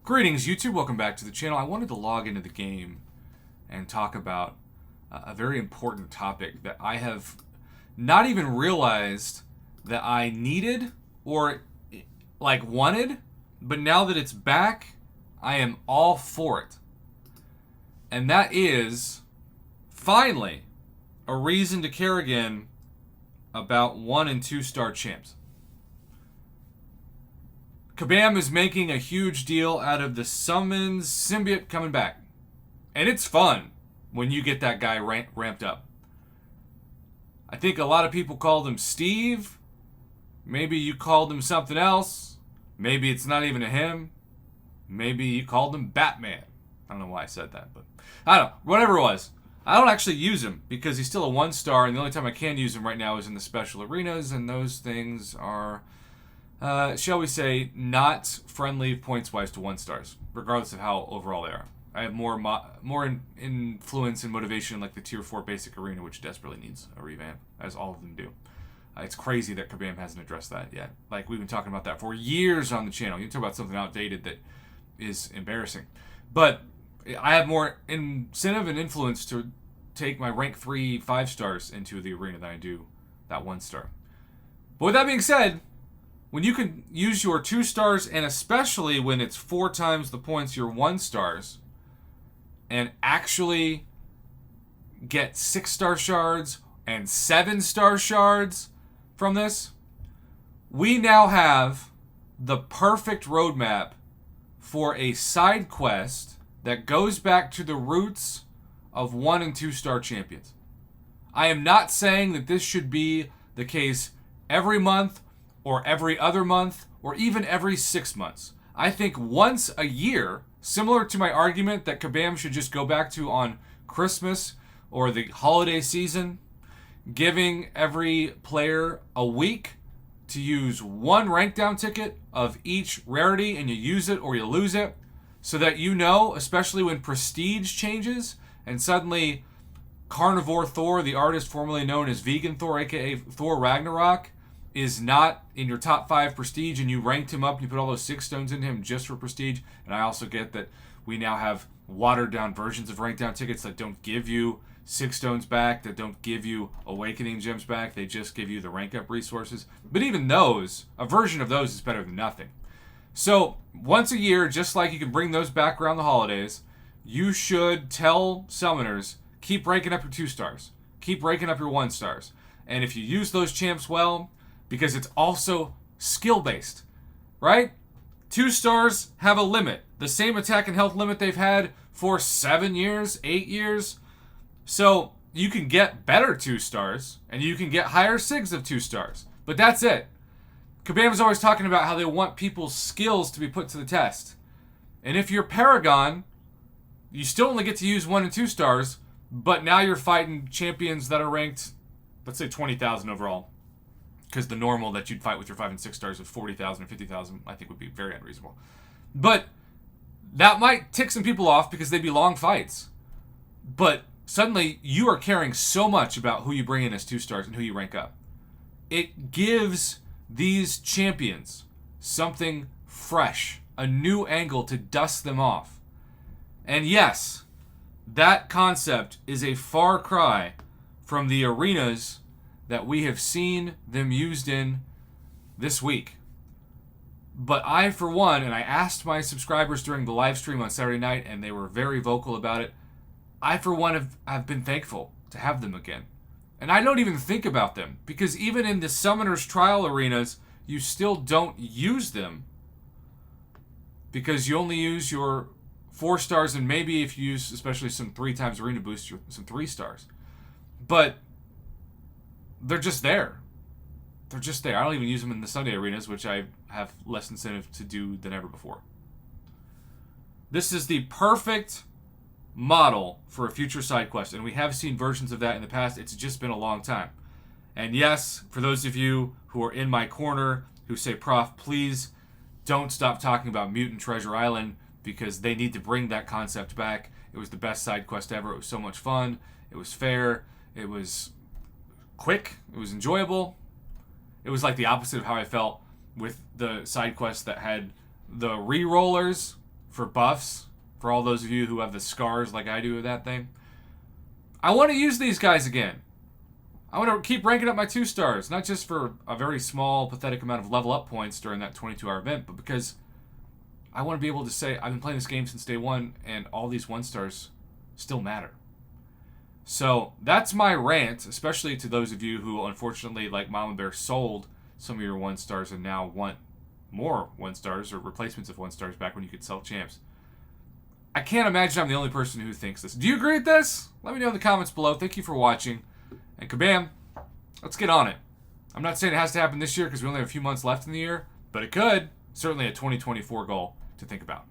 Greetings, YouTube. Welcome back to the channel. I wanted to log into the game and talk about a very important topic that I have not even realized that I needed or wanted, but now that it's back, I am all for it. And that is finally a reason to care again about 1 and 2 star champs. Kabam is making a huge deal out of the Summons symbiote coming back. And it's fun when you get that guy ramped up. I think a lot of people called him Steve. Maybe you called him something else. Maybe it's not even a him. Maybe you called him Batman. I don't know why I said that, but I don't know. Whatever it was. I don't actually use him because he's still a 1 star, and the only time I can use him right now is in the special arenas, and those things are, shall we say, not friendly points-wise to 1 stars, regardless of how overall they are. I have more influence and motivation in like the tier 4 basic arena, which desperately needs a revamp, as all of them do. It's crazy that Kabam hasn't addressed that yet. Like, we've been talking about that for years on the channel. You talk about something outdated that is embarrassing. But I have more incentive and influence to take my rank 3 5 stars into the arena than I do that 1 star. But with that being said, when you can use your 2 stars, and especially when it's 4 times the points your 1 stars, and actually get 6 star shards and 7 star shards from this, we now have the perfect roadmap for a side quest that goes back to the roots of 1 and 2 star champions. I am not saying that this should be the case every month or every other month or even every 6 months. I think once a year, similar to my argument that Kabam should just go back to on Christmas or the holiday season, giving every player a week to use 1 rank down ticket of each rarity, and you use it or you lose it, so that you know, especially when prestige changes and suddenly Carnivore Thor, the artist formerly known as Vegan Thor, aka Thor Ragnarok, is not in your top 5 prestige, and you ranked him up and you put all those 6 stones into him just for prestige. And I also get that we now have watered down versions of rank down tickets that don't give you 6 stones back, that don't give you awakening gems back, they just give you the rank up resources. But even those, a version of those is better than nothing. So once a year, just like you can bring those back around the holidays, you should tell summoners, keep ranking up your 2 stars, keep ranking up your 1 stars. And if you use those champs well, because it's also skill-based, right? 2 stars have a limit. The same attack and health limit they've had for 7 years, 8 years. So you can get better 2 stars, and you can get higher SIGs of 2 stars. But that's it. Kabam is always talking about how they want people's skills to be put to the test. And if you're Paragon, you still only get to use 1 and 2 stars, but now you're fighting champions that are ranked, let's say 20,000 overall. Because the normal that you'd fight with your 5 and 6 stars of 40,000 or 50,000, I think would be very unreasonable. But that might tick some people off because they'd be long fights. But suddenly you are caring so much about who you bring in as 2 stars and who you rank up. It gives these champions something fresh, a new angle to dust them off. And yes, that concept is a far cry from the arenas that we have seen them used in this week. But I, for one, and I asked my subscribers during the live stream on Saturday night, and they were very vocal about it, I, for one, have been thankful to have them again. And I don't even think about them, because even in the Summoner's Trial arenas, you still don't use them, because you only use your 4 stars, and maybe if you use especially some 3 times arena boost, some 3 stars. But they're just there. They're just there. I don't even use them in the Sunday arenas, which I have less incentive to do than ever before. This is the perfect model for a future side quest, and we have seen versions of that in the past. It's just been a long time. And yes, for those of you who are in my corner who say, Prof, please don't stop talking about Mutant Treasure Island, because they need to bring that concept back. It was the best side quest ever. It was so much fun. It was fair. It was quick. It was enjoyable. It was like the opposite of how I felt with the side quests that had the re-rollers for buffs, for all those of you who have the scars like I do with that thing. I want to use these guys again. I want to keep ranking up my 2 stars, not just for a very small, pathetic amount of level up points during that 22-hour event, but because I want to be able to say, I've been playing this game since day 1, and all these 1 stars still matter. So that's my rant, especially to those of you who, unfortunately, like Mama Bear, sold some of your 1 stars and now want more 1 stars or replacements of 1 stars back when you could sell champs. I can't imagine I'm the only person who thinks this. Do you agree with this? Let me know in the comments below. Thank you for watching. And kabam, let's get on it. I'm not saying it has to happen this year because we only have a few months left in the year, but it could. Certainly a 2024 goal to think about.